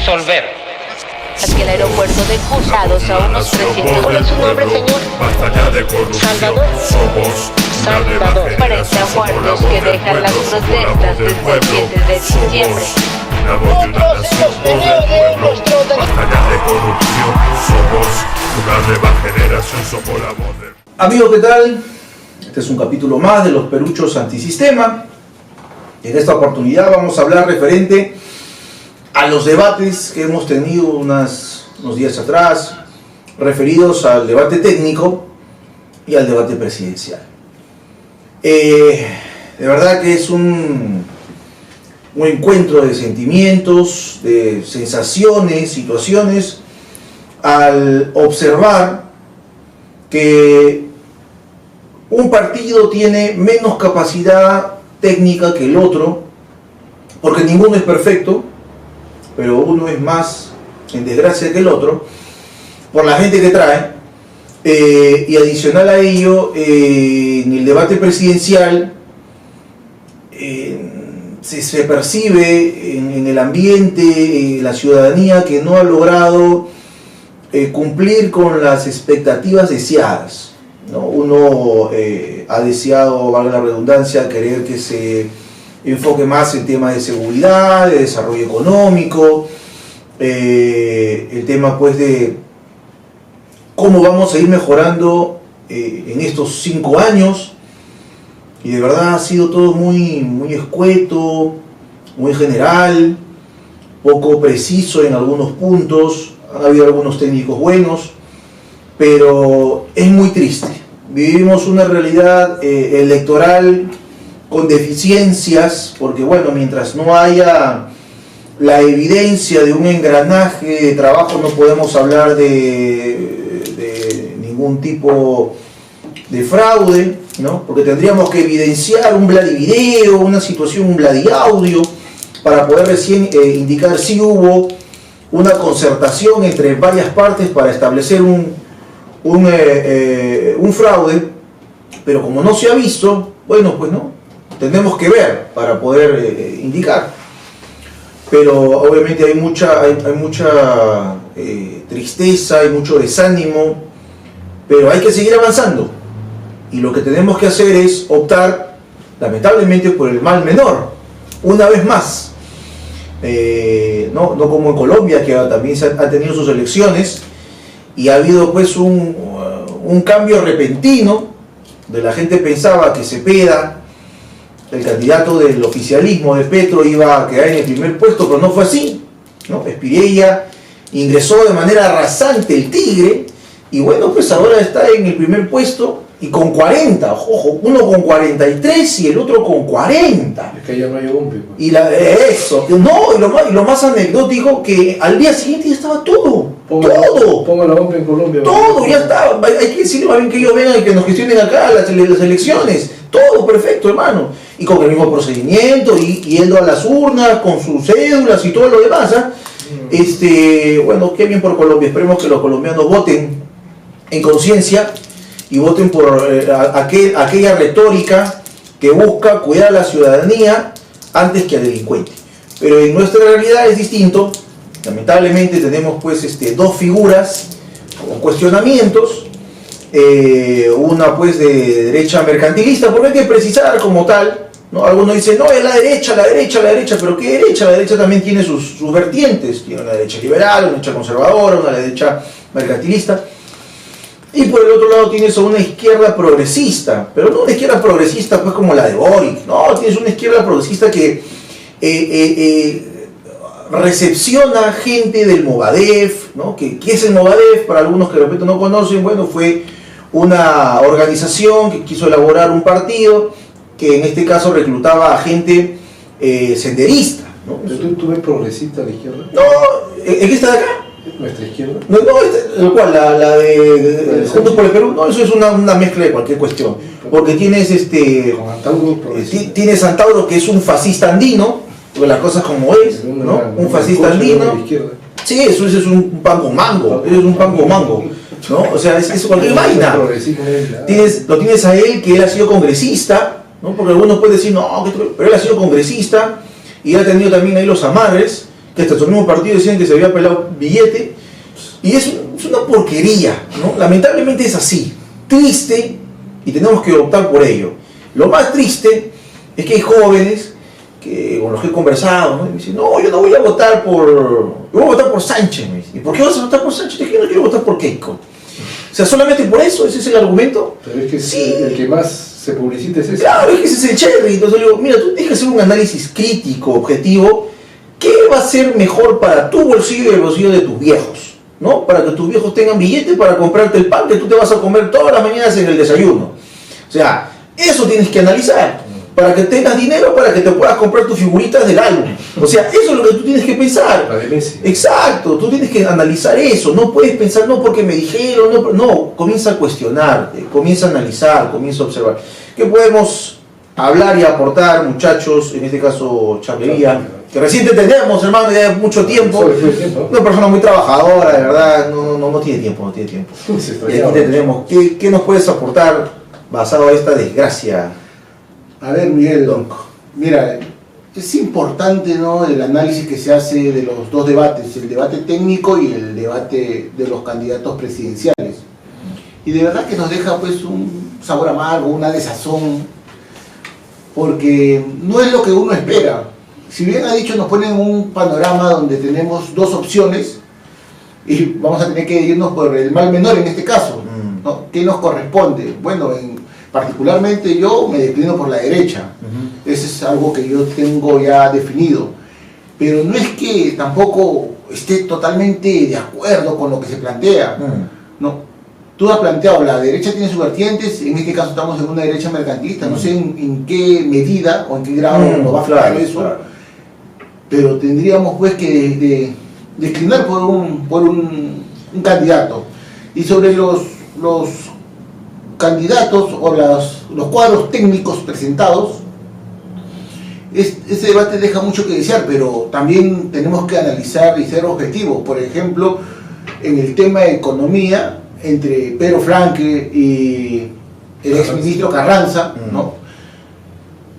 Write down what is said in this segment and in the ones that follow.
resolver. Aquí el aeropuerto de Cruzados a unos 300. ¿Cuál es su nombre, señor? Basta ya de corrupción. Salvador. Somos una nueva Salvador. 40 generación. Somos la muertos voz que del dejan las pueblo, somos la protestas voz del desde el pueblo. 7 de diciembre. Somos la voz de una nación, voz del pueblo. Basta ya de corrupción. Somos una nueva generación. Somos la voz del pueblo. Amigos, ¿qué tal? Este es un capítulo más de los Peruchos Antisistema. En esta oportunidad vamos a hablar referente a los debates que hemos tenido unos días atrás, referidos al debate técnico y al debate presidencial. De verdad que es un encuentro de sentimientos, de sensaciones, situaciones, al observar que un partido tiene menos capacidad técnica que el otro, porque ninguno es perfecto, pero uno es más en desgracia que el otro, por la gente que trae, y adicional a ello, en el debate presidencial se percibe en el ambiente, la ciudadanía que no ha logrado cumplir con las expectativas deseadas, ¿no? Uno ha deseado, valga la redundancia, querer que se enfoque más en temas de seguridad, de desarrollo económico, el tema pues de cómo vamos a ir mejorando en estos 5 años, y de verdad ha sido todo muy escueto, muy general, poco preciso en algunos puntos. Ha habido algunos técnicos buenos, pero es muy triste. Vivimos una realidad electoral con deficiencias, porque bueno, mientras no haya la evidencia de un engranaje de trabajo, no podemos hablar de ningún tipo de fraude, ¿no? Porque tendríamos que evidenciar un Vladivideo, una situación, un Vladiaudio, para poder recién indicar si hubo una concertación entre varias partes para establecer un fraude, pero como no se ha visto, bueno, pues no, tenemos que ver para poder indicar. Pero obviamente hay mucha tristeza, hay mucho desánimo, pero hay que seguir avanzando, y lo que tenemos que hacer es optar, lamentablemente, por el mal menor, una vez más. No como en Colombia, que también ha tenido sus elecciones y ha habido pues un cambio repentino. De la gente pensaba que Cepeda, el candidato del oficialismo de Petro, iba a quedar en el primer puesto, pero no fue así, ¿no? Espiriella ingresó de manera arrasante, el Tigre, y bueno, pues ahora está en el primer puesto y con 40, ojo, uno con 43 y el otro con 40. Es que ya no hay hombre. Pues. Y lo más anecdótico, que al día siguiente ya estaba todo. Póngalo hombre en Colombia. Todo, ya estaba. Hay que decirle más bien que ellos vengan y que nos gestionen acá las elecciones. Todo perfecto, hermano. Y con el mismo procedimiento, y yendo a las urnas, con sus cédulas y todo lo demás. Bueno, qué bien por Colombia. Esperemos que los colombianos voten en conciencia y voten por aquella retórica que busca cuidar a la ciudadanía antes que al delincuente. Pero en nuestra realidad es distinto. Lamentablemente tenemos pues dos figuras con cuestionamientos, una pues de derecha mercantilista, porque hay que precisar como tal, ¿no? Algunos dicen, no, es la derecha, pero ¿qué derecha? La derecha también tiene sus vertientes, tiene una derecha liberal, una derecha conservadora, una derecha mercantilista. Y por el otro lado tienes a una izquierda progresista, pero no una izquierda progresista pues como la de Boric, no, tienes una izquierda progresista que recepciona gente del Movadef, ¿no? ¿Qué es el Movadef? Para algunos que de repente no conocen, bueno, fue una organización que quiso elaborar un partido que en este caso reclutaba a gente senderista, ¿no? ¿Tú ves progresista a la izquierda? No, ¿en esta de acá? ¿Nuestra izquierda? No, ¿cuál? La de Juntos por el Perú. No, eso es una mezcla de cualquier cuestión. Porque tienes Con Antauro progresista. tienes Antauro, que es un fascista andino, porque las cosas como es, ¿no? Un fascista andino. Sí, eso es un pan con mango. Eso es un pan con mango, ¿no? O sea, es cualquier vaina. Lo tienes a él, que él ha sido congresista, ¿no? Porque algunos pueden decir, no, pero él ha sido congresista y ha tenido también ahí los amarres que hasta su mismo partido decían que se había pelado billete, y es una porquería, ¿no? Lamentablemente es así, triste, y tenemos que optar por ello. Lo más triste es que hay jóvenes con los que he conversado, ¿no? Y me dicen, no, yo no voy a votar yo voy a votar por Sánchez. Me dice, ¿y por qué vas a votar por Sánchez? Es que yo no quiero votar por Keiko. O sea, solamente por eso, ese es el argumento. Pero es que sí, el que más se publicita es ese. Claro, es que ese es el cherry. Entonces yo digo, mira, tú tienes que hacer un análisis crítico, objetivo. ¿Qué va a ser mejor para tu bolsillo y el bolsillo de tus viejos? ¿No? Para que tus viejos tengan billetes para comprarte el pan que tú te vas a comer todas las mañanas en el desayuno. O sea, eso tienes que analizar. Para que tengas dinero, para que te puedas comprar tus figuritas del álbum. O sea, eso es lo que tú tienes que pensar. La de Messi. Exacto, tú tienes que analizar eso. No puedes pensar, no porque me dijeron, no, comienza a cuestionarte, comienza a analizar, comienza a observar. ¿Qué podemos hablar y aportar, muchachos? En este caso, Chapería, que recién te tenemos, hermano, ya de mucho tiempo. Una persona muy trabajadora, de verdad, no tiene tiempo, Y aquí te tenemos. ¿Qué nos puedes aportar basado a esta desgracia? A ver, Miguel, mira, es importante, ¿no?, el análisis que se hace de los dos debates, el debate técnico y el debate de los candidatos presidenciales. Y de verdad que nos deja pues un sabor amargo, una desazón, porque no es lo que uno espera. Si bien ha dicho, nos ponen un panorama donde tenemos dos opciones y vamos a tener que irnos por el mal menor en este caso, ¿no? ¿Qué nos corresponde? Bueno, particularmente yo me declino por la derecha. Eso es algo que yo tengo ya definido. Pero no es que tampoco esté totalmente de acuerdo con lo que se plantea. No. Tú has planteado, la derecha tiene sus vertientes, en este caso estamos en una derecha mercantilista, no sé en qué medida o en qué grado nos va a afectar eso, pero tendríamos pues que declinar por un candidato. Y sobre los candidatos o los cuadros técnicos presentados, ese debate deja mucho que desear, pero también tenemos que analizar y ser objetivos. Por ejemplo, en el tema de economía, entre Pedro Franque y el exministro Carranza, ¿no?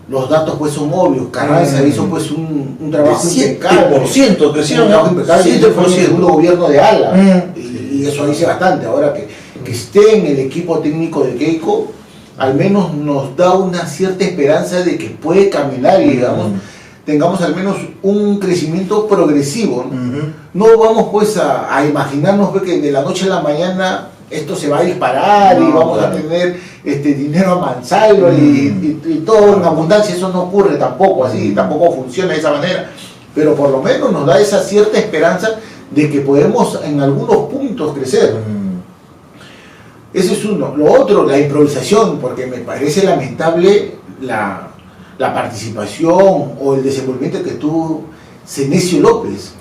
Los datos pues son obvios. Carranza hizo pues un trabajo impecable. 7% crecieron, un trabajo impecable. 7%. Fue el segundo gobierno de Ala, y eso dice bastante. Ahora que esté en el equipo técnico de Keiko, al menos nos da una cierta esperanza de que puede caminar y digamos, tengamos al menos un crecimiento progresivo. No vamos pues a imaginarnos pues, que de la noche a la mañana esto se va a disparar y vamos a tener dinero a mansalva y todo en abundancia. Eso no ocurre tampoco así, tampoco funciona de esa manera, pero por lo menos nos da esa cierta esperanza de que podemos en algunos puntos crecer. Ese es uno. Lo otro, la improvisación, porque me parece lamentable la participación o el desenvolvimiento que tuvo Senecio López.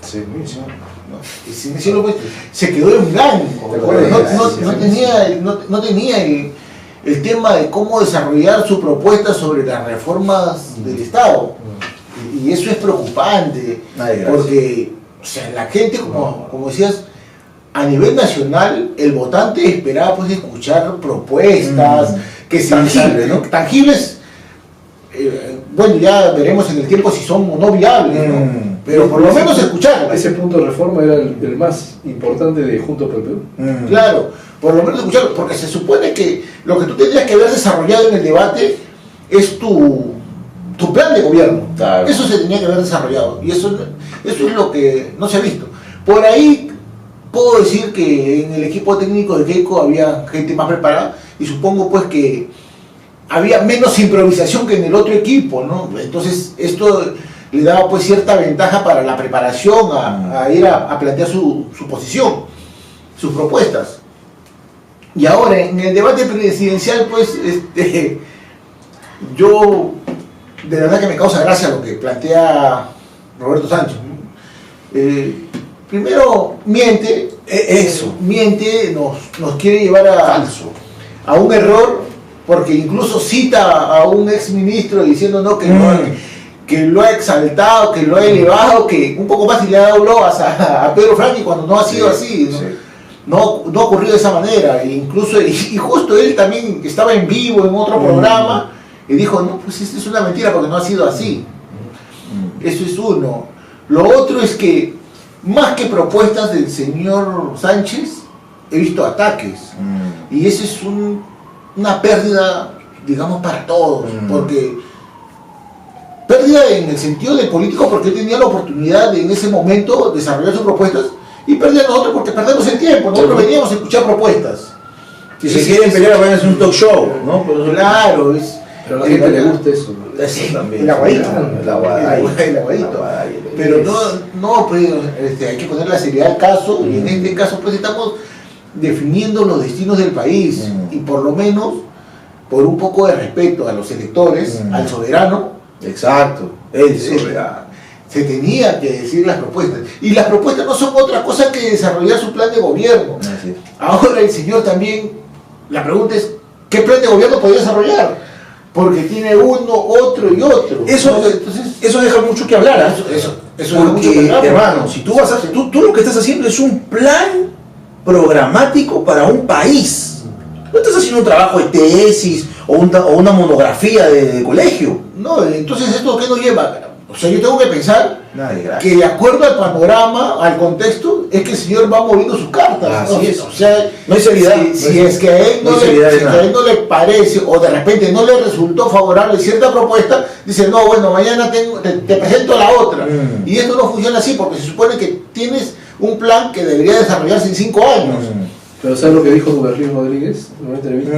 Senecio López se quedó en blanco. No tenía el tema de cómo desarrollar su propuesta sobre las reformas del Estado. Y eso es preocupante, porque o sea, la gente, como decías, a nivel nacional, el votante esperaba pues escuchar propuestas que sean tangibles, ¿no? Tangibles. Bueno, ya veremos en el tiempo si son o no viables, ¿no? Pero por lo menos escuchar. Ese punto de reforma era el más importante de Juntos por el Perú. Claro, por lo menos escucharlo, porque se supone que lo que tú tendrías que haber desarrollado en el debate es tu plan de gobierno. Claro. Eso se tenía que haber desarrollado, y eso es lo que no se ha visto. Por ahí puedo decir que en el equipo técnico de Keiko había gente más preparada, y supongo pues que había menos improvisación que en el otro equipo, ¿no? Entonces esto le daba pues cierta ventaja para la preparación, a ir a plantear su posición, sus propuestas. Y ahora en el debate presidencial pues yo de verdad que me causa gracia lo que plantea Roberto Sánchez, ¿no? Primero miente, nos quiere llevar a un error, porque incluso cita a un exministro diciendo no, que lo ha exaltado, que lo ha elevado, que un poco más y le ha dado globas a Pedro Franque cuando no ha sido así, ¿no? No ha ocurrido de esa manera. Incluso, y justo él también estaba en vivo en otro programa y dijo, no, pues esto es una mentira porque no ha sido así. Eso es uno. Lo otro es que, más que propuestas del señor Sánchez, he visto ataques. Y esa es una pérdida, digamos, para todos. Porque pérdida en el sentido del político, porque él tenía la oportunidad de en ese momento desarrollar sus propuestas, y pérdida nosotros porque perdemos el tiempo. Nosotros veníamos a escuchar propuestas. Si se quieren pelear, vayan a hacer un talk show, ¿no? Claro, es... Pero a la gente le gusta eso. Eso también. El aguadito. El aguadito. El aguadito. Pero no, pues hay que poner la seriedad al caso, y en este caso pues estamos definiendo los destinos del país, y por lo menos, por un poco de respeto a los electores, al soberano. Exacto, el soberano. Se tenía que decir las propuestas, y las propuestas no son otra cosa que desarrollar su plan de gobierno. Así es. Ahora el señor también, la pregunta es, ¿qué plan de gobierno podría desarrollar? Porque tiene uno, otro y otro. Eso, entonces, eso deja mucho que hablar. eso deja porque, mucho que hablar. hermano, si tú vas a, tú lo que estás haciendo es un plan programático para un país. No estás haciendo un trabajo de tesis o una monografía de colegio. No, entonces esto ¿qué nos lleva? O sea, yo tengo que pensar Nadie, que de acuerdo al panorama, al contexto, es que el señor va moviendo sus cartas. Así es. O sea, No hay seriedad. si es que a él no hay seriedad de nada. no le parece, o de repente no le resultó favorable cierta propuesta, dice, no, bueno, mañana te presento la otra. Y esto no funciona así, porque se supone que tienes un plan que debería desarrollarse en 5 años. Pero ¿sabes lo que dijo Duberlín Rodríguez en una entrevista?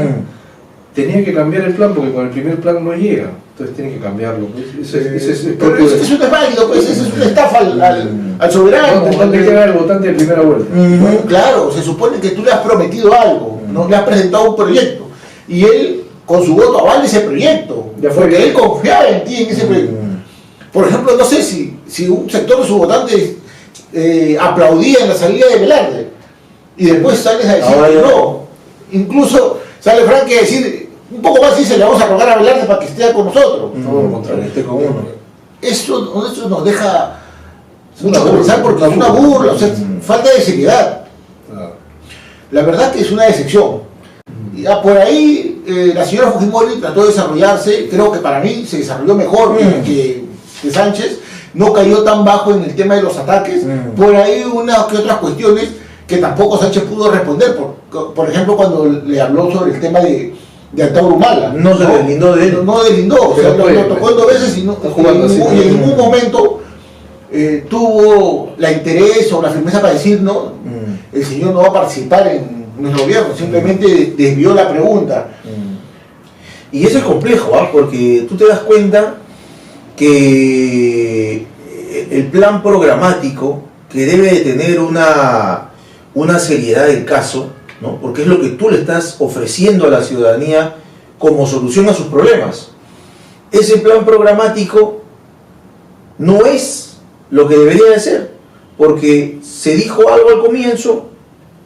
Tenía que cambiar el plan porque con el primer plan no llega. Entonces tiene que cambiarlo. Ese es Pero eso no es válido, pues, eso es una estafa al soberano. ¿Dónde queda el votante de primera vuelta? Bueno, claro, se supone que tú le has prometido algo, ¿no? Le has presentado un proyecto, y él con su voto avala ese proyecto, Ya fue. porque él confiaba en ti, en ese proyecto. Por ejemplo, no sé si un sector de sus votantes aplaudía en la salida de Velarde, y después sales a decir que no. Incluso sale Frank a decir, un poco más dice, le vamos a rogar a Velarde para que esté con nosotros. Todo lo contrario. Esté con uno. Eso nos deja mucho que pensar, porque es una burla, o sea, falta de seriedad. La verdad que es una decepción. Ya por ahí la señora Fujimori trató de desarrollarse, creo que para mí se desarrolló mejor que Sánchez, no cayó tan bajo en el tema de los ataques. Por ahí unas que otras cuestiones que tampoco Sánchez pudo responder, por ejemplo cuando le habló sobre el tema de Antauro Humala. No se deslindó de él. No deslindó, o sea, lo tocó 2 veces y en ningún momento tuvo la interés o la firmeza para decir, no, el señor no va a participar en nuestro gobierno, simplemente desvió la pregunta. Y eso es complejo, porque tú te das cuenta que el plan programático, que debe de tener una seriedad del caso, ¿no? Porque es lo que tú le estás ofreciendo a la ciudadanía como solución a sus problemas. Ese plan programático no es lo que debería de ser, porque se dijo algo al comienzo,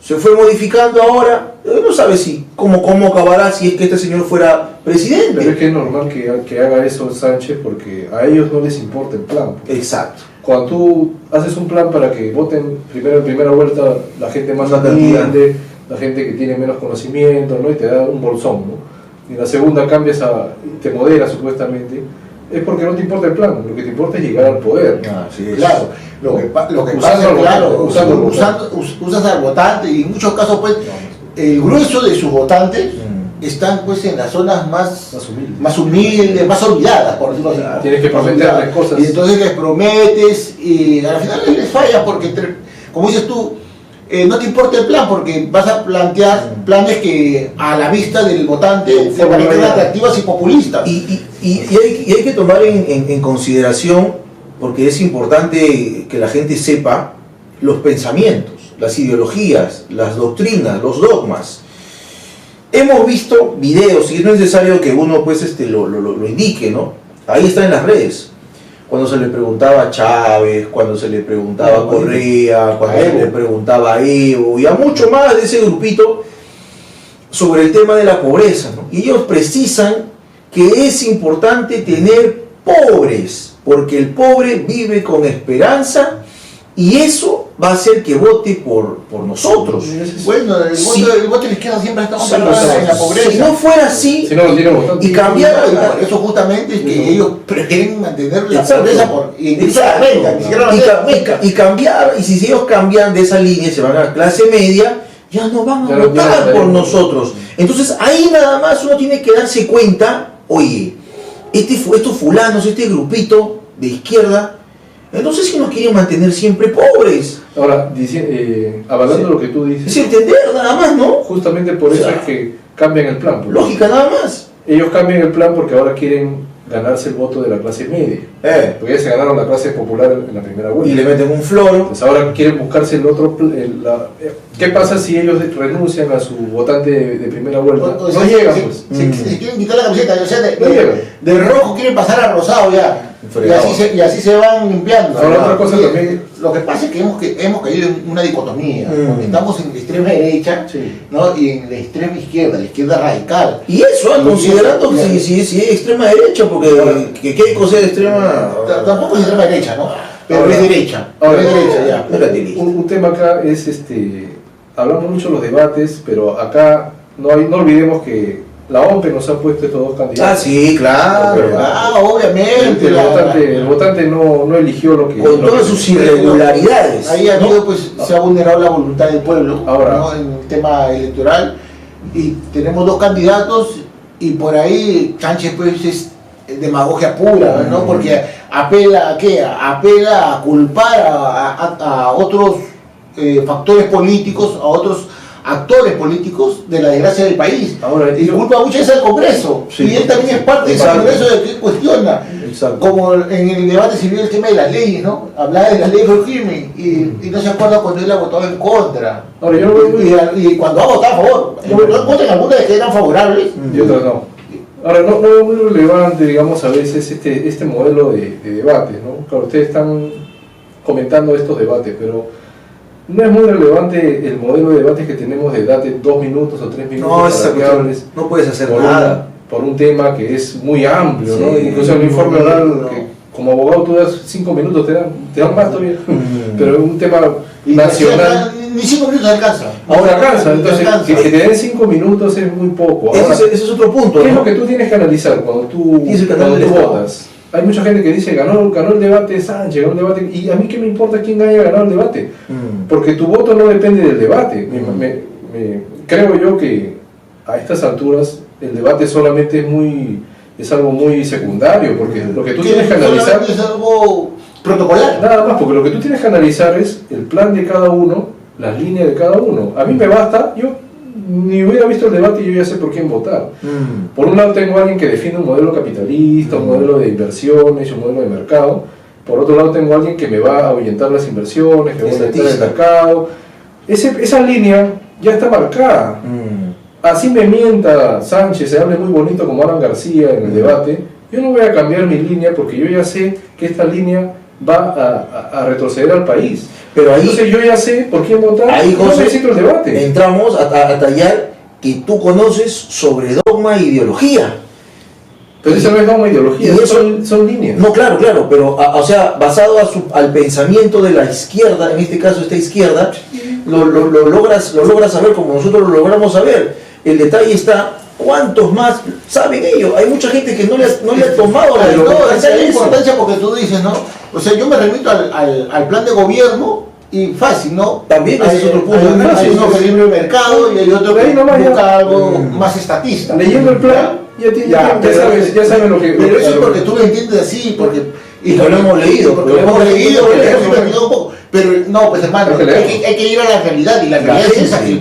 se fue modificando ahora, no sabe cómo acabará si es que este señor fuera presidente. Pero es que es normal que haga eso Sánchez porque a ellos no les importa el plan. Exacto. Cuando tú haces un plan para que voten primero en primera vuelta la gente más Una cantidad. humilde, la gente que tiene menos conocimiento, ¿no? Y te da un bolsón, ¿no? Y en la segunda cambias te moderas supuestamente, es porque no te importa el plan, lo que te importa es llegar al poder. Así es. Claro, lo que pasa es claro, usas al votante, y en muchos casos pues el grueso de sus votantes están pues en las zonas más humildes, más olvidadas, por decirlo así. Tienes que prometerles cosas. Y entonces les prometes y al final les fallas porque, como dices tú, no te importa el plan porque vas a plantear planes que a la vista del votante te parecen atractivas y populistas. Y hay que tomar en consideración, porque es importante que la gente sepa los pensamientos, las ideologías, las doctrinas, los dogmas. Hemos visto videos, y no es necesario que uno pues lo indique, ¿no? Ahí está en las redes. Cuando se le preguntaba a Chávez, cuando se le preguntaba a Correa, cuando se le preguntaba a Evo y a mucho más de ese grupito sobre el tema de la pobreza, ¿no? Y ellos precisan que es importante tener pobres, porque el pobre vive con esperanza y eso va a hacer que vote por nosotros. Bueno, el Sí. voto de la izquierda siempre está Sí, concentrado en la pobreza. si no fuera así, Si no lo tiene votante. y cambiara Por eso justamente es que ellos prefieren mantener la Exacto. pobreza y incluso la renta, ni siquiera la renta. y cambiar, y si ellos cambian de esa línea, se van a la clase media, ya no van a Ya no votar tienen por la- nosotros. Entonces ahí nada más uno tiene que darse cuenta, oye, estos fulanos, este grupito de izquierda, entonces si nos quieren mantener siempre pobres. Ahora, avalando lo que tú Es dices, entender nada más, ¿no? justamente por eso O sea, es que cambian el plan. porque Lógica nada más. Ellos cambian el plan porque ahora quieren ganarse el voto de la clase media. Porque ya se ganaron la clase popular en la primera vuelta. Y le meten un floro. Entonces ahora quieren buscarse el otro. ¿Qué pasa si ellos renuncian a su votante de primera vuelta? O No sea, llegan, si- pues. si quieren quitar la camiseta, o sea, No llegan. de rojo quieren pasar a rosado ya. Fregado. Y así se van limpiando. Ahora, ¿no? otra cosa Y, también- Lo que pasa es que hemos caído en una dicotomía. Porque Mm. estamos en la extrema derecha, Sí. ¿no? Y en la extrema izquierda, la izquierda radical. Y eso, Y considerando eso, que si es extrema derecha, porque que hay cosas de extrema. Tampoco es extrema derecha, ¿no? Pero Ahora- es derecha. ahora- es derecha ya. Relativista. Un tema acá es hablamos mucho de los debates, pero acá no olvidemos que la OMPE nos ha puesto estos dos candidatos. Ah, sí, claro. Pero- Obviamente. El votante no eligió lo que. Con lo todas que- sus irregularidades. Ahí ha ¿no? habido, pues, se ha vulnerado la voluntad del pueblo, Ahora- ¿no? En el tema electoral. Y tenemos dos candidatos y por ahí Sánchez pues es demagogia pura, ¿no? Porque apela a qué? Apela a culpar a otros factores políticos, a otros actores políticos de la desgracia del país. Ahora, Y culpa muchas veces al Congreso. Sí. Y él también es parte de ese Exacto. Congreso de que cuestiona. Exacto. Como en el debate se vio el tema de las leyes, ¿no? Hablaba de las leyes del crimen y no se acuerda cuando él ha votado en contra. Ahora, yo lo veo muy- Y cuando ha votado a favor, votó en contra en algunas de que eran favorables. y otras no. Ahora, no es muy relevante, digamos, a veces este modelo de debate, ¿no? Claro, ustedes están comentando estos debates, pero no es muy relevante el modelo de debate que tenemos de date 2 minutos o 3 minutos No, para esa que cuestión, hables no puedes hacer por, nada. por un tema que es muy amplio, ¿no? Sí, Incluso en un informe oral no. que como abogado tú das 5 minutos, te dan más todavía, pero es un tema Y nacional. Ni 5 minutos alcanza. Ahora alcanza, Ni entonces alcanza. que te den 5 minutos es muy poco. Ahora, Ese es otro punto. ¿qué es ¿no? lo que tú tienes que analizar cuando tú Tienes que analizar el Estado. votas? Hay mucha gente que dice, ganó el debate Sánchez, ganó el debate, y a mí qué me importa quién haya ganado el debate, Mm. porque tu voto no depende del debate. Creo yo que a estas alturas el debate solamente es algo muy secundario, porque lo que tú tienes que analizar, solamente es algo protocolar. nada más, porque lo que tú tienes que analizar es el plan de cada uno, las líneas de cada uno. A mí me basta, yo ni hubiera visto el debate y yo ya sé por quién votar. Mm. Por un lado tengo a alguien que defiende un modelo capitalista, un modelo de inversiones, un modelo de mercado. Por otro lado tengo a alguien que me va a ahuyentar las inversiones, que va a ahuyentar el Estatista. mercado. Esa línea ya está marcada. Mm. Así me mienta Sánchez, se hable muy bonito como Alan García en el debate. Yo no voy a cambiar mi línea porque yo ya sé que esta línea va a retroceder al país. Pero ahí, Entonces yo ya sé por quién votar, ahí no José, necesito el debate. entramos a tallar que tú conoces sobre dogma e ideología. Pero eso no es una ideología, y eso- son líneas. No, claro, pero o sea, basado al pensamiento de la izquierda, en este caso esta izquierda, lo logras saber como nosotros lo logramos saber. El detalle está, ¿cuántos más saben ellos? Hay mucha gente que no le ha tomado la No, esa es la importancia de eso. importancia porque tú dices, ¿no? O sea, yo me remito al plan de gobierno y fácil, ¿no? También ese es otro punto. Hay uno que libre el mercado y hay otro Ahí que nomás ya. busca algo más estatista. Leyendo el plan, ya sabes lo que... Pero eso es porque tú lo entiendes así, porque... Y lo hemos leído, porque lo lo hemos hemos leído, leído, porque lo hemos hemos investigado un poco. Pero no, pues hermano, Lo que leemos. hay que ir a la realidad, y la realidad es esa, que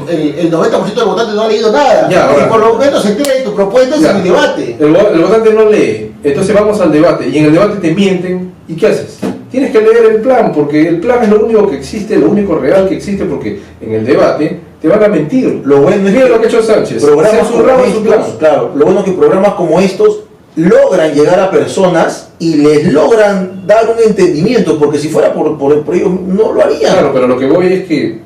el 90% del votante no ha leído nada. Ya, ahora. Y por lo menos se entera de tu propuesta Ya. en el debate. El votante no lee, entonces vamos al debate, y en el debate te mienten, ¿y qué haces? Tienes que leer el plan, porque el plan es lo único que existe, lo único real que existe, porque en el debate te van a mentir. Lo bueno es Mira que lo que ha hecho Sánchez, programas censuraba como su plan. estos, claro, lo bueno es que programas como estos logran llegar a personas y les logran dar un entendimiento, porque si fuera por ellos no lo harían. Claro, pero lo que voy es que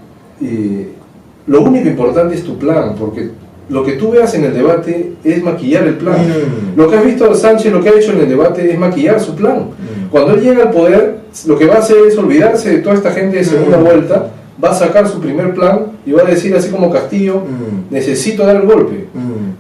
lo único importante es tu plan, porque lo que tú veas en el debate es maquillar el plan. Mm. Lo que has visto a Sánchez, lo que ha hecho en el debate es maquillar su plan. Cuando él llega al poder, lo que va a hacer es olvidarse de toda esta gente de segunda vuelta, va a sacar su primer plan y va a decir así como Castillo, necesito dar el golpe,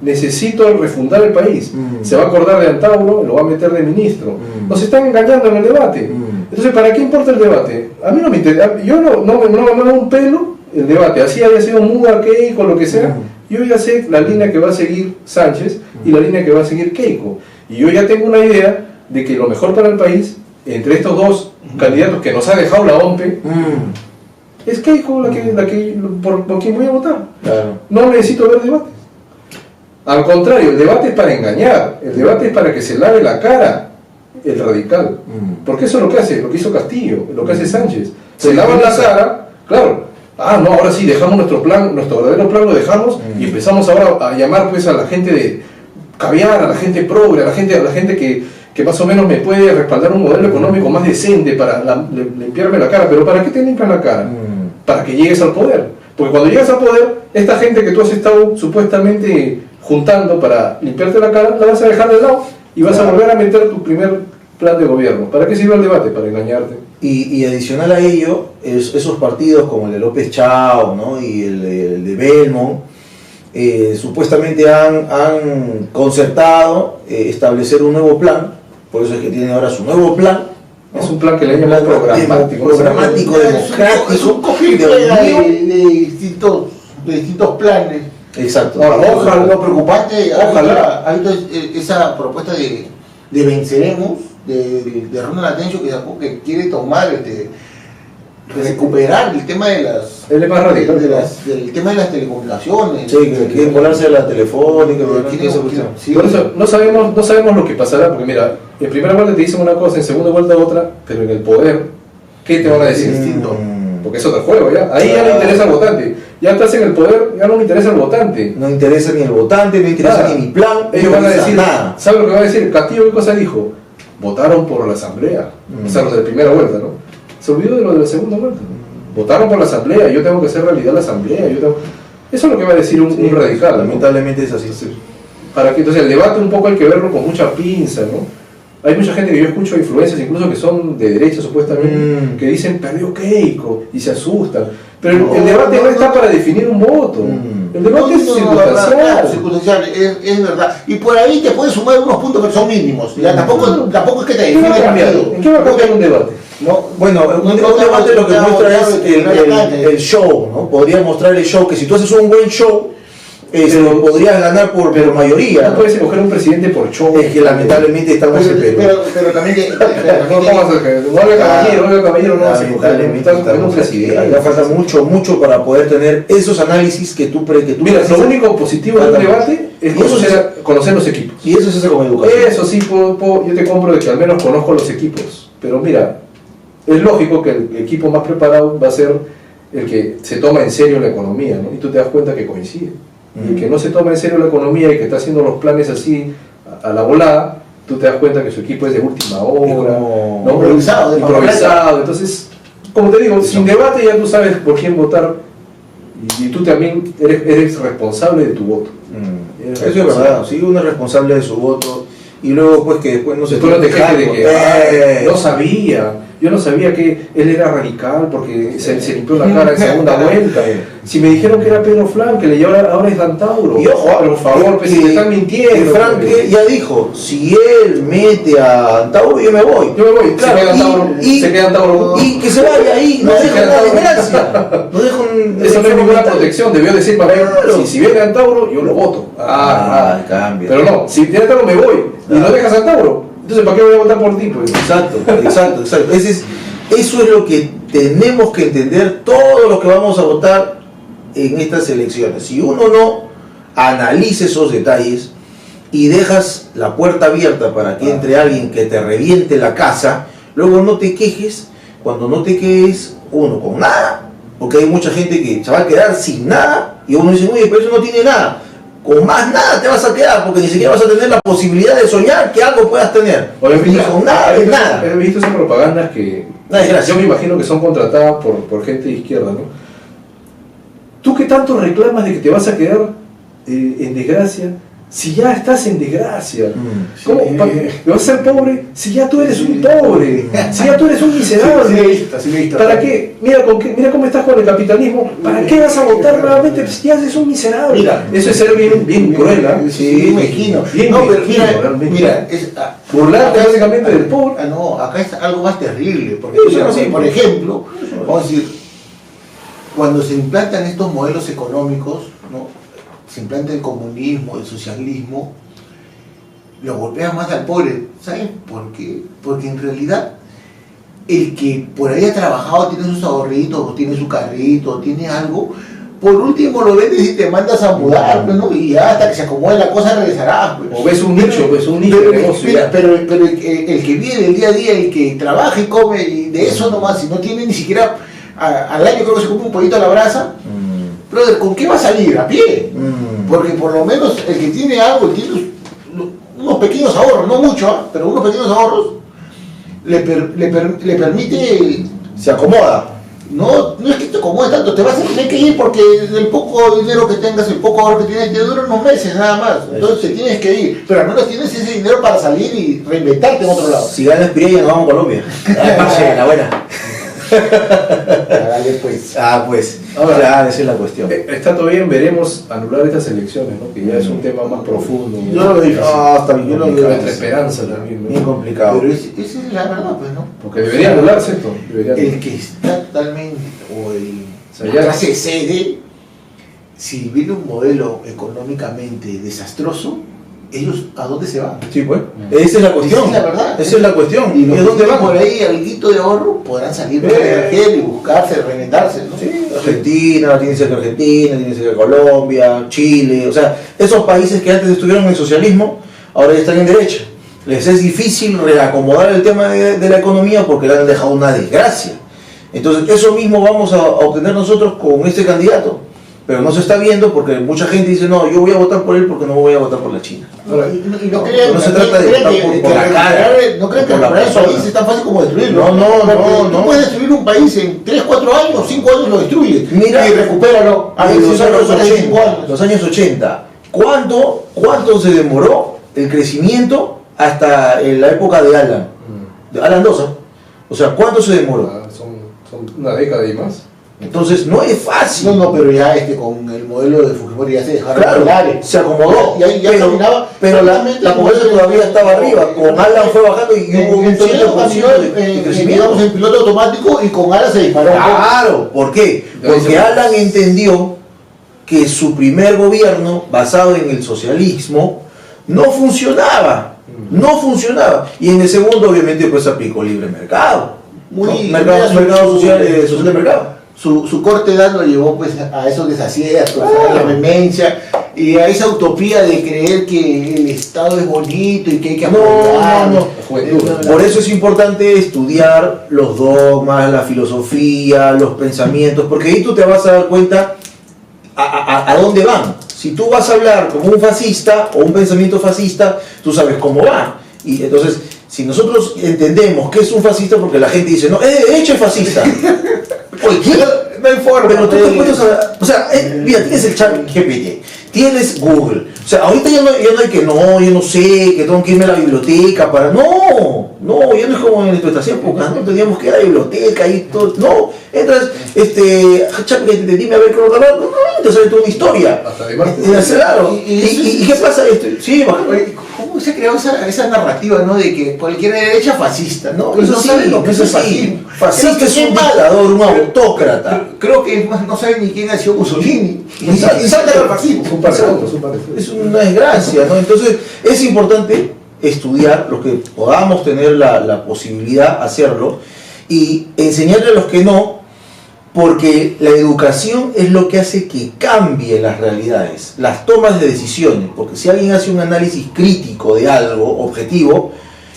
necesito refundar el país. Se va a acordar de Antauro, lo va a meter de ministro. Nos están engañando en el debate. Entonces, ¿para qué importa el debate? A mí no me interesa, yo no me muevo un pelo el debate, así haya sido muda, Keiko, lo que sea. Yo ya sé la línea que va a seguir Sánchez y la línea que va a seguir Keiko. Y yo ya tengo una idea de que lo mejor para el país, entre estos dos candidatos que nos ha dejado la OMPE, es Keiko por quien voy a votar. Claro. No necesito ver debates. Al contrario, el debate es para engañar, el debate es para que se lave la cara el radical. Porque eso es lo que hace, lo que hizo Castillo, lo que hace Sánchez. Se lavan la cara, claro. No, ahora sí, dejamos nuestro plan, nuestro verdadero plan lo dejamos y empezamos ahora a llamar pues a la gente de caviar, a la gente progre, a la gente que más o menos me puede respaldar un modelo económico más decente para limpiarme la cara. ¿Pero para qué te limpian la cara? Para que llegues al poder. Porque cuando llegas al poder, esta gente que tú has estado supuestamente juntando para limpiarte la cara, la vas a dejar de lado y vas a volver a meter tu primer plan de gobierno. ¿Para qué sirve el debate? Para engañarte. Y adicional a ello, esos partidos como el de López Chao, ¿no? Y el de Belmont, supuestamente han concertado establecer un nuevo plan, por eso es que tienen ahora su nuevo plan, ¿no? Es un plan que le llaman programático, democrático. Es un cogido de distintos planes. Exacto. Ahora, Ojalá. lo preocupante, Ojalá. ha visto esa propuesta de venceremos, de Ronald Atencio, que quiere tomar, recuperar el tema de las... Él es más radical. del tema de las telecomunicaciones. Sí, que quieren volarse a la telefónica, Sí. Por eso no sabemos lo que pasará, porque mira, en primera vuelta te dicen una cosa, en segunda vuelta otra, pero en el poder, ¿qué te van a decir? Distinto. Porque es otro juego ya, ahí ya no interesa al votante, ya estás en el poder, ya no me interesa el votante. No interesa ni el votante, no interesa Nada. ni mi plan, Ellos no van a interesa decir, nada. ¿sabes lo que va a decir? Castillo, ¿qué cosa dijo? Votaron por la asamblea, o sea, los de la primera vuelta, ¿no? Se olvidó de lo de la segunda vuelta. Votaron por la asamblea, yo tengo que hacer realidad la asamblea, Eso es lo que va a decir un radical, ¿no? Lamentablemente es así. Para que, entonces el debate un poco hay que verlo con mucha pinza, ¿no? Hay mucha gente que yo escucho, influencias incluso que son de derecha supuestamente, que dicen perdió Keiko y se asustan. Pero el debate no está para definir un voto. El debate es circunstancial. Circunstancial, es verdad. Y por ahí te puedes sumar unos puntos, pero son mínimos. Ya, tampoco es que te ¿En qué va a define cambiar? partido. ¿En qué va a cambiar un debate? No, Bueno, un debate lo que muestra es el show, ¿no? Podría mostrar el show, que si tú haces un buen show, podrías ganar por mayoría. No puedes escoger un presidente por show. Es que lamentablemente estamos en Perú. pero también No había caballero, no vas a escoger. Lamentablemente Estás un estamos presidente. acá falta mucho para poder tener esos análisis que tú Mira, lo único positivo de un debate es Y eso conocer los equipos. Y eso se hace con educación. Eso sí, yo te compro de que al menos conozco los equipos. Pero mira, es lógico que el equipo más preparado va a ser el que se toma en serio la economía, ¿no? Y tú te das cuenta que coincide. Y el que no se toma en serio la economía y que está haciendo los planes así a la volada, tú te das cuenta que su equipo es de última hora, como ¿no? improvisado. Entonces, como te digo, sin debate ya tú sabes por quién votar y tú también eres responsable de tu voto. Eso es verdad, sí, uno es responsable de su voto y luego pues que después no se Después no te tiene quejes de cargo. que no sabía, yo no sabía que él era radical porque se limpió la cara en segunda vuelta. Si me dijeron que era Pedro Flan, que le lleva ahora es Dantauro. Y ojo, por favor, pues si te están mintiendo. Frank ya dijo, si él mete a Antauro yo me voy. Yo me voy, Claro, se queda Antauro. Se queda Antauro. Y que se vaya ahí, no Se deja queda una Antauro. desgracia. No deja un... Eso no es ninguna protección, debió decir para ver, Claro. si viene Antauro, yo lo voto. Cambia. Pero no, si viene Antauro me voy y no dejas Antauro. Entonces, ¿para qué voy a votar por ti? Pues? Exacto. Eso es lo que tenemos que entender todos los que vamos a votar en estas elecciones. Si uno no analiza esos detalles y dejas la puerta abierta para que entre alguien que te reviente la casa, luego no te quejes, cuando no te quedes uno con nada, porque hay mucha gente que se va a quedar sin nada y uno dice, oye, pero eso no tiene nada. Con más nada te vas a quedar porque ni siquiera vas a tener la posibilidad de soñar que algo puedas tener. Ni con nada de nada. He visto esas propagandas que yo me imagino que son contratadas por gente de izquierda, ¿no? ¿Tú qué tanto reclamas de que te vas a quedar en desgracia si ya estás en desgracia? ¿Cómo? Sí. ¿Vas a ser pobre si ya tú eres un pobre? Si ya tú eres un miserable. ¿Para qué? Mira cómo estás con el capitalismo. ¿Para qué vas a votar nuevamente si ya eres un miserable? Mira, eso es ser bien cruel, ¿ah? Sí, mezquino. Bien No, pero mezquino, mira, realmente. mira, Burlarte acá básicamente del pobre. No, acá es algo más terrible. Porque, Eso mira, no, sí, por pues. ejemplo, vamos a decir, cuando se implantan estos modelos económicos, ¿no? Se implanta el comunismo, el socialismo, lo golpea más al pobre. ¿Saben por qué? Porque en realidad el que por ahí ha trabajado, tiene sus ahorritos, tiene su carrito, tiene algo, por último lo vendes y te mandas a mudar, pues, ¿no? Y ya hasta que se acomode la cosa regresarás. Pues. O ves un nicho Pero, de negocio. mira, ya. pero el que vive del día a día, el que trabaja y come, y de eso nomás, si no tiene ni siquiera al año, creo que se come un pollito a la brasa, brother, ¿con qué va a salir? A pie. Porque por lo menos el que tiene algo, tiene unos pequeños ahorros, no mucho, pero unos pequeños ahorros, le permite. Se acomoda. No es que te acomode tanto, te vas a tener que ir porque el poco dinero que tengas, el poco ahorro que tienes, te dura unos meses nada más. Entonces te tienes que ir, pero al menos tienes ese dinero para salir y reinventarte en otro lado. Si ganas Pirella, nos vamos a Colombia. La buena. Dale, pues. Pues. Ahora, Claro, esa es la cuestión. Está todo bien, veremos anular estas elecciones, ¿no? Que ya es un tema más profundo. Yo lo veo difícil. Está bien Yo lo complicado. veo Nuestra esperanza también, Bien ¿no? complicado. Pero esa es la verdad, pues, ¿no? Porque debería anularse esto. El que está totalmente, o sea, la ya- clase CD, si viene un modelo económicamente desastroso, ellos ¿a dónde se van? Sí, pues. Esa es la cuestión. Esa es la verdad. Esa es la cuestión. Y ¿Y los a dónde que van? por ahí alguito de ahorro podrán salir para el extranjero y buscarse, reinventarse, ¿no? Sí, Argentina, tiene cerca Argentina, tiene cerca Colombia, Chile, o sea, esos países que antes estuvieron en el socialismo, ahora ya están en derecha. Les es difícil reacomodar el tema de la economía porque le han dejado una desgracia. Entonces, eso mismo vamos a obtener nosotros con este candidato. Pero no se está viendo porque mucha gente dice, no, yo voy a votar por él porque no voy a votar por la China. Y no crean, no se trata de votar por la cara, no crean que por la recuperar el persona. país es tan fácil como destruirlo. No. Tú puedes destruir un país en 3, 4 años, 5 años lo destruyes. Mira, y recupéralo. A ver En si los lo años recuperas en 5 80, años. los años 80, ¿cuánto se demoró el crecimiento hasta en la época de Alan? De Alan Dosa. O sea, ¿cuánto se demoró? Son una década y más. Entonces, no es fácil. No, pero ya con el modelo de Fujimori ya se dejaron Claro, bailar. se acomodó, Y ahí ya caminaba. pero la exactamente pobreza igual todavía estaba arriba. Con Alan fue bajando y hubo un en Toledo 30% caminó de digamos, crecimiento. en piloto automático y con alas se disparó. Claro, ¿por qué? Porque Alan entendió que su primer gobierno, basado en el socialismo, no funcionaba. Y en el segundo, obviamente, pues aplicó libre mercado. Mercado social de mercado. Su corta edad lo llevó pues a esos desaciertos, a la vehemencia y a esa utopía de creer que el Estado es bonito y que hay que apoyar. No. Por eso es importante estudiar los dogmas, la filosofía, los pensamientos, porque ahí tú te vas a dar cuenta a dónde van. Si tú vas a hablar como un fascista o un pensamiento fascista, tú sabes cómo va. Y entonces, si nosotros entendemos que es un fascista, porque la gente dice, no, es de derecha es fascista. Oye, ¿qué? No hay forma. Pero tú te puedes hablar, o sea, mira, tienes el chat GPT, tienes Google, o sea, ahorita ya no hay que, yo no sé, que tengo que irme a la biblioteca para, no, ya no es como en nuestras épocas, no teníamos que ir a la biblioteca y todo, no, entras, chat GPT, dime a ver qué te sale toda una historia. Hasta además. Claro, ¿y qué pasa esto? Sí, Oye, ¿cómo se creó esa narrativa, no? De que cualquier derecha fascista, ¿no? eso no sí, saben lo que eso es el sí, fascismo. fascista Creo es que un mal. dictador, un autócrata. Creo que más no saben ni quién ha sido Mussolini. Y Exacto. saltan al fascismo. Es un par de fotos, un par de fotos. Es una desgracia, ¿no? Entonces es importante estudiar, los que podamos tener la posibilidad, hacerlo, y enseñarle a los que no, porque la educación es lo que hace que cambie las realidades, las tomas de decisiones, porque si alguien hace un análisis crítico de algo, objetivo,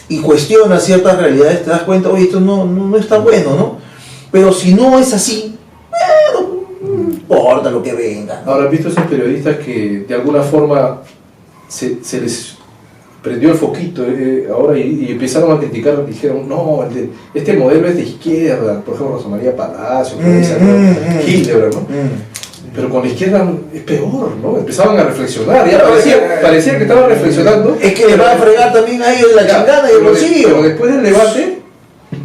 y cuestiona ciertas realidades, te das cuenta, oye, esto no está bueno, ¿no? Pero si no es así, bueno, no importa lo que venga, ¿no? Ahora, ¿has visto esos periodistas que de alguna forma se les prendió el foquito ahora y empezaron a criticar? Dijeron, no, este modelo es de izquierda, por ejemplo, Rosa María Palacio, Hildebrand, ¿no? Pero con la izquierda es peor, ¿no? Empezaban a reflexionar, ya parecía que estaban reflexionando. Es que les va a fregar también a ellos la chingada y el bolsillo. Pero después del debate,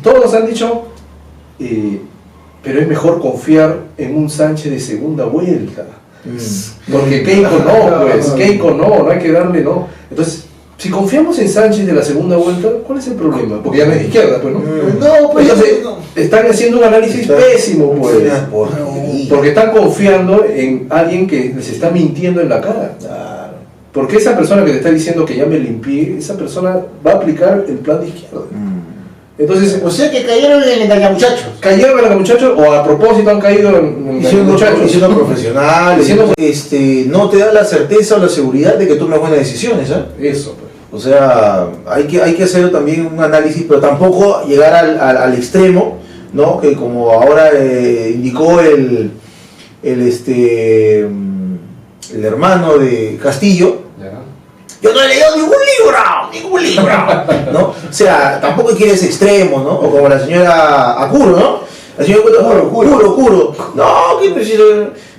todos han dicho, pero es mejor confiar en un Sánchez de segunda vuelta. Porque Keiko no, pues, Keiko no hay que darle no. Entonces, si confiamos en Sánchez de la segunda vuelta, ¿cuál es el problema? Porque ya no es de izquierda, pues, ¿no? No, pues entonces, están haciendo un análisis pésimo, pues. Porque están confiando en alguien que les está mintiendo en la cara. Claro. Porque esa persona que te está diciendo que ya me limpié, esa persona va a aplicar el plan de izquierda. Entonces, o sea que cayeron en el engañamuchachos. cayeron en los muchachos o a propósito han caído en los muchachos. Siendo profesionales, no te da la certeza o la seguridad de que tomes buenas decisiones, ¿eh? Eso, pues. O sea, hay que hacer también un análisis, pero tampoco llegar al extremo, ¿no? Que como ahora indicó el hermano de Castillo, yo no he leído ningún libro, ¿no? O sea, tampoco quiere ese extremo, ¿no? O como la señora Akuro, ¿no? La señora Akuro. No, que preciso,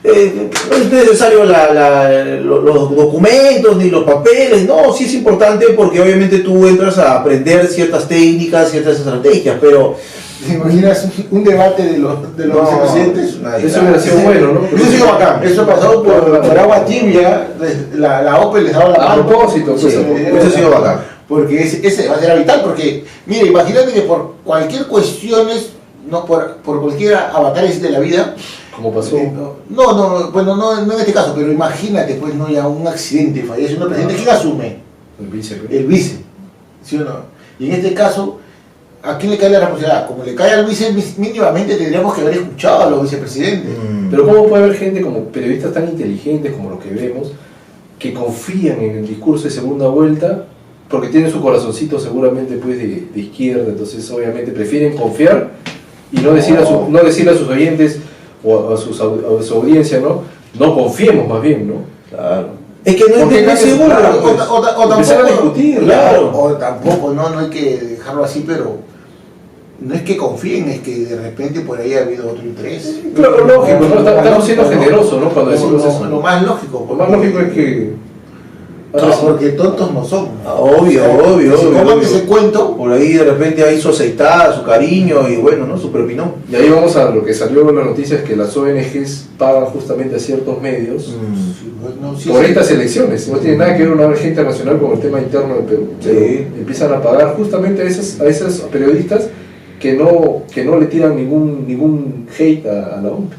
no es necesario los documentos ni los papeles, no, sí es importante porque obviamente tú entras a aprender ciertas técnicas, ciertas estrategias, pero... ¿Te imaginas un debate de los vicepresidentes? Eso hubiera sido bueno, ¿no? Eso ha sido bacán. Eso ha pasado por agua tibia. La OPE les daba la mano. A propósito, pues, eso ha sido bacán. Porque ese debate era vital. Porque, mire, imagínate que por cualquier cuestiones, no por cualquier avatares de la vida. Como pasó. No en este caso, pero imagínate, pues, no, ya un accidente, fallece un presidente. ¿Quién asume? El vice. ¿Sí o no? Y en este caso, ¿a quién le cae la responsabilidad? Como le cae al vice, mínimamente tendríamos que haber escuchado a los vicepresidentes. Pero ¿cómo puede haber gente como periodistas tan inteligentes como los que vemos, que confían en el discurso de segunda vuelta, porque tienen su corazoncito seguramente pues de izquierda, entonces obviamente prefieren confiar y no decirle a sus oyentes o a su audiencia, no confiemos más bien, ¿no? Claro. Es que no es seguro, empezar a discutir, claro. O tampoco, no hay que dejarlo así, pero no es que confíen, es que de repente por ahí ha habido otro interés. Claro, lógico, ¿no? Estamos siendo generosos, ¿no? Cuando decimos eso. Lo más lógico. Lo más lógico es que... porque tontos no somos. Obvio. ¿Cómo ese cuento? Por ahí de repente hay su aceitada, su cariño y bueno, ¿no? Su propinón. Y ahí vamos a lo que salió en las noticias, que las ONGs pagan justamente a ciertos medios por estas elecciones. No tiene nada que ver una ONG internacional con el tema interno del Perú. Empiezan a pagar justamente a esos periodistas que no le tiran ningún hate a la ONG.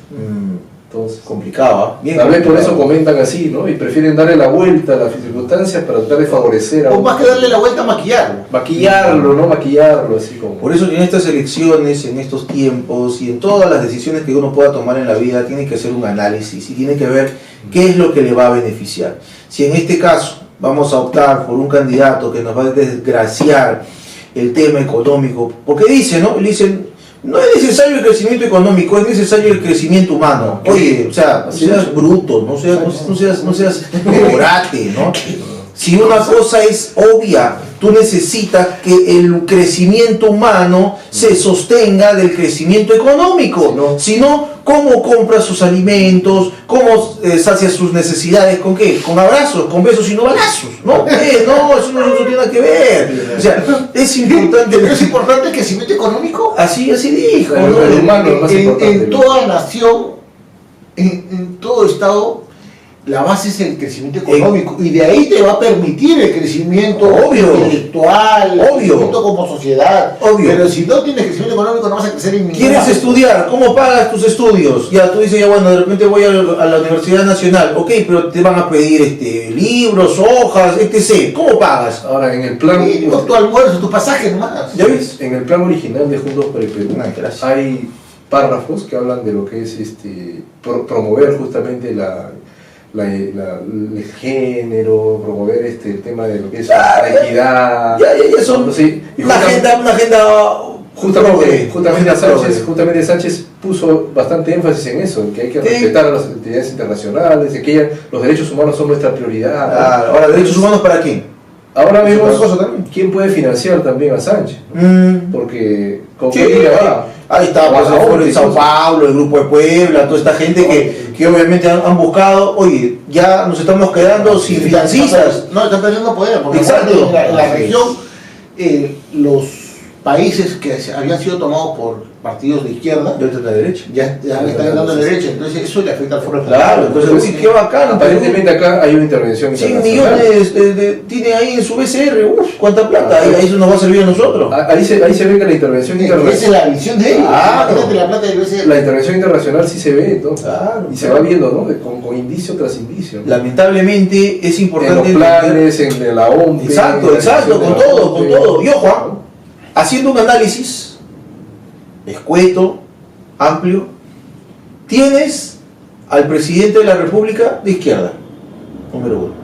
Entonces, complicado, ¿eh? Tal vez por eso comentan así, ¿no? Y prefieren darle la vuelta a las circunstancias para tratar de favorecer a... O más que darle la vuelta, maquillarlo. Maquillarlo, así como... Por eso en estas elecciones, en estos tiempos y en todas las decisiones que uno pueda tomar en la vida, tiene que hacer un análisis y tiene que ver qué es lo que le va a beneficiar. Si en este caso vamos a optar por un candidato que nos va a desgraciar el tema económico, porque dicen, no es necesario el crecimiento económico, es necesario el crecimiento humano. Oye, o sea, no seas bruto, no seas orate, ¿no? Si una cosa es obvia, tú necesitas que el crecimiento humano se sostenga del crecimiento económico. Si no, ¿cómo compra sus alimentos? ¿Cómo sacia sus necesidades? ¿Con qué? Con abrazos, con besos y no balazos. No, eso no tiene nada que ver. O sea, es importante. Pero es importante el crecimiento económico. Así dijo. El humano es más importante. En toda nación, en todo estado, la base es el crecimiento económico y de ahí te va a permitir el crecimiento intelectual, el crecimiento como sociedad. Pero si no tienes crecimiento económico no vas a crecer en ningún ¿Quieres estudiar? ¿Cómo pagas tus estudios? Ya tú dices, de repente voy a la Universidad Nacional. Ok, pero te van a pedir libros, hojas, etc. ¿Cómo pagas? Ahora, en el plan... tu almuerzo, tu pasaje nomás. ¿Ya ves? En el plan original de Juntos por el Perú hay párrafos que hablan de lo que es promover justamente el género, promover el tema de lo que es la equidad. Ya son una agenda justamente Sánchez puso bastante énfasis en eso, en que hay que respetar a las entidades internacionales, en que los derechos humanos son nuestra prioridad. Ahora, ¿derechos humanos para quién? Ahora vemos quién puede financiar también a Sánchez, porque con qué va. Ahí está, pues el Foro de Sao Paulo, el Grupo de Puebla, toda esta gente que obviamente han buscado, oye, ya nos estamos quedando sin financistas. No, están perdiendo poder, porque Exacto. en la región los países que habían sido tomados por partidos de izquierda De la derecha. ya están entrando a la derecha, entonces eso le afecta al Foro de Claro, entonces, uy, qué bacán. Aparentemente acá hay una intervención 100 internacional. millones tiene ahí en su BCR, cuánta plata, ahí eso nos va a servir a nosotros. Ahí se ve que la intervención Esa es internacional, la visión de ellos. Claro. Imagínate la plata del BCR. la intervención internacional sí se ve, entonces. Claro, Y se va viendo, ¿no? Con indicio tras indicio. Lamentablemente es En importante los planes, en la OMP. Exacto, en la exacto, decisión con de la todo, OMP. con todo. Y ojo, haciendo un análisis escueto, amplio, tienes al presidente de la República de izquierda, número uno.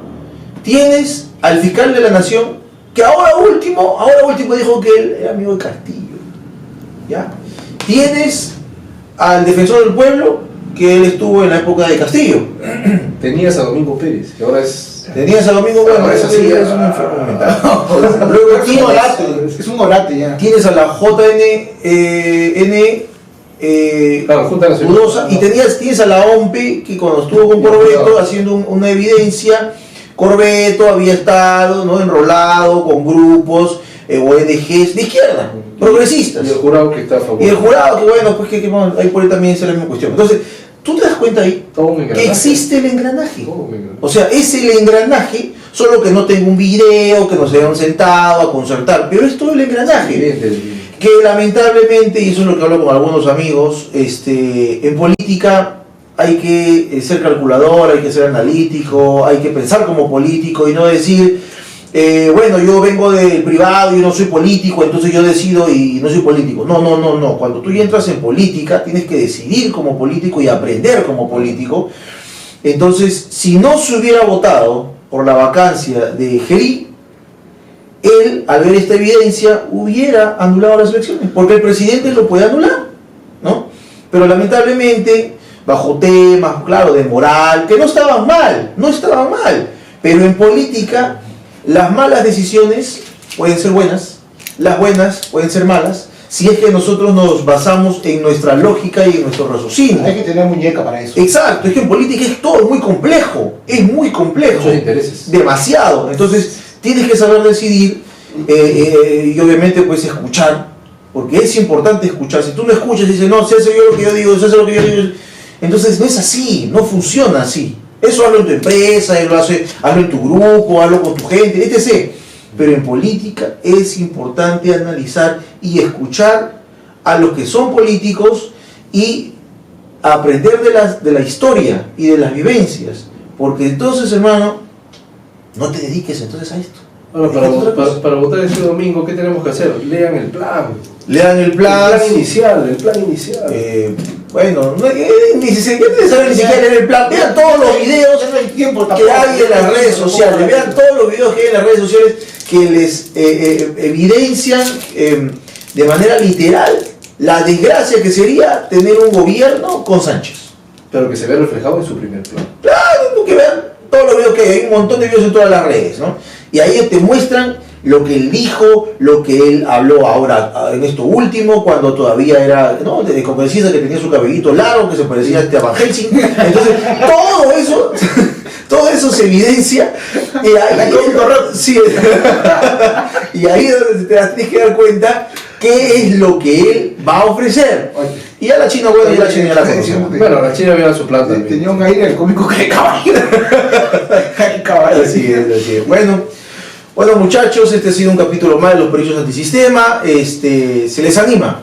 Tienes al fiscal de la Nación, que ahora último dijo que él era amigo de Castillo. ¿Ya? Tienes al defensor del pueblo, que él estuvo en la época de Castillo. Tenías a Domingo Pérez, que ahora es. Tenías a Domingo, bueno, Ahora eso sí, sí ya. es un enfermo mental. Luego Es un tienes, orate, es un orate ya. tienes a la Claro, Junta Nacional. Udosa, y tienes a la OMP, que cuando estuvo con Corbeto haciendo una evidencia, Corbeto había estado, ¿no?, enrolado con grupos ONGs de izquierda, progresistas. Y el jurado que está a favor. Y el jurado, que bueno, pues que bueno, ahí por ahí también es la misma cuestión. Entonces, tú te das cuenta ahí Todo un engranaje. que existe el engranaje. Todo un engranaje. O sea, es el engranaje, solo que no tengo un video, que nos hayan sentado a concertar, pero es todo el engranaje. Evidente. Que lamentablemente, y eso es lo que hablo con algunos amigos, en política hay que ser calculador, hay que ser analítico, hay que pensar como político y no decir, bueno, yo vengo del privado, yo no soy político, entonces yo decido y no soy político. No. Cuando tú ya entras en política, tienes que decidir como político y aprender como político. Entonces, si no se hubiera votado por la vacancia de Gerí, él, al ver esta evidencia, hubiera anulado las elecciones, porque el presidente lo puede anular, ¿no? Pero lamentablemente, bajo temas, claro, de moral, que no estaban mal, pero en política, las malas decisiones pueden ser buenas, las buenas pueden ser malas, si es que nosotros nos basamos en nuestra lógica y en nuestro raciocinio. Hay que tener muñeca para eso. Exacto, es que en política es todo muy complejo, Muchos intereses. demasiado. Entonces tienes que saber decidir y obviamente pues escuchar, porque es importante escuchar. Si tú no escuchas y dices, no, se hace yo lo que yo digo, se hace lo que yo digo, entonces no es así, no funciona así. Eso hazlo en tu empresa, hazlo en tu grupo, hazlo con tu gente, etc. Pero en política es importante analizar y escuchar a los que son políticos y aprender de la historia y de las vivencias. Porque entonces, hermano, no te dediques entonces a esto. Ahora, para votar este domingo, ¿qué tenemos que hacer? Lean el plan. Lean el plan. El plan inicial. Bueno, no es necesario ni siquiera leer el plan. Vean todos los videos Ya no hay tiempo que tampoco. hay en las redes sociales. Vean todos los videos que hay en las redes sociales que les evidencian de manera literal la desgracia que sería tener un gobierno con Sánchez. Pero que se ve reflejado en su primer plan. Claro, que vean todos los videos que hay un montón de videos en todas las redes, ¿no? Y ahí te muestran lo que él dijo, lo que él habló ahora en esto último, cuando todavía era, ¿no?, de congresista, que tenía su cabellito largo, que se parecía a Van Helsing. Entonces, todo eso se evidencia. Y ahí, sí, y ahí es donde te tienes que dar cuenta qué es lo que él va a ofrecer. Y a la China, bueno, ya la China ya la conocemos. Bueno, la China viene a su plan también. Tenía un aire el cómico que caballo. Caballo. Así es. Bueno, muchachos, este ha sido un capítulo más de los Pericios Antisistema. Se les anima,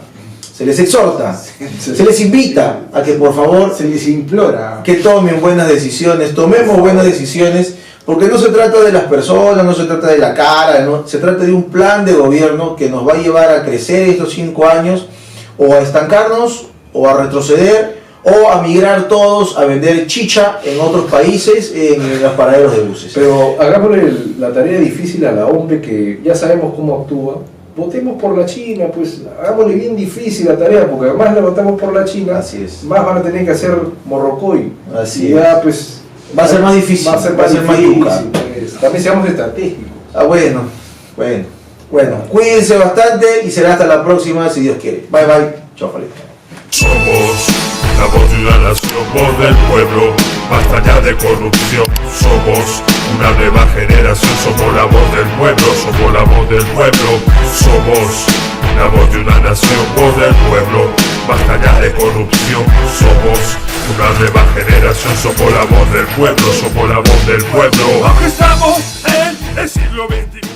se les exhorta, se les invita a que por favor Se les implora. que tomen buenas decisiones, tomemos buenas decisiones, porque no se trata de las personas, no se trata de la cara, ¿no? Se trata de un plan de gobierno que nos va a llevar a crecer estos 5 años, o a estancarnos, o a retroceder, o a migrar todos a vender chicha en otros países, en los paraderos de buses. Pero hagámosle la tarea difícil a la OMP, que ya sabemos cómo actúa. Votemos por la China, pues hagámosle bien difícil la tarea, porque además la votamos por la China, Así es. más van a tener que hacer morrocoy. Así y ya, pues, Va a ser más difícil, va a ser más difícil, yuca. pues. También seamos estratégicos. Bueno, cuídense bastante y será hasta la próxima si Dios quiere. Bye bye. Chao, Felipe. Somos la voz de una nación, voz del pueblo, basta ya de corrupción. Somos una nueva generación, somos la voz del pueblo, somos la voz del pueblo. Somos la voz de una nación, voz del pueblo, basta ya de corrupción. Somos una nueva generación, somos la voz del pueblo, somos la voz del pueblo. Aunque estamos en el siglo XXIV.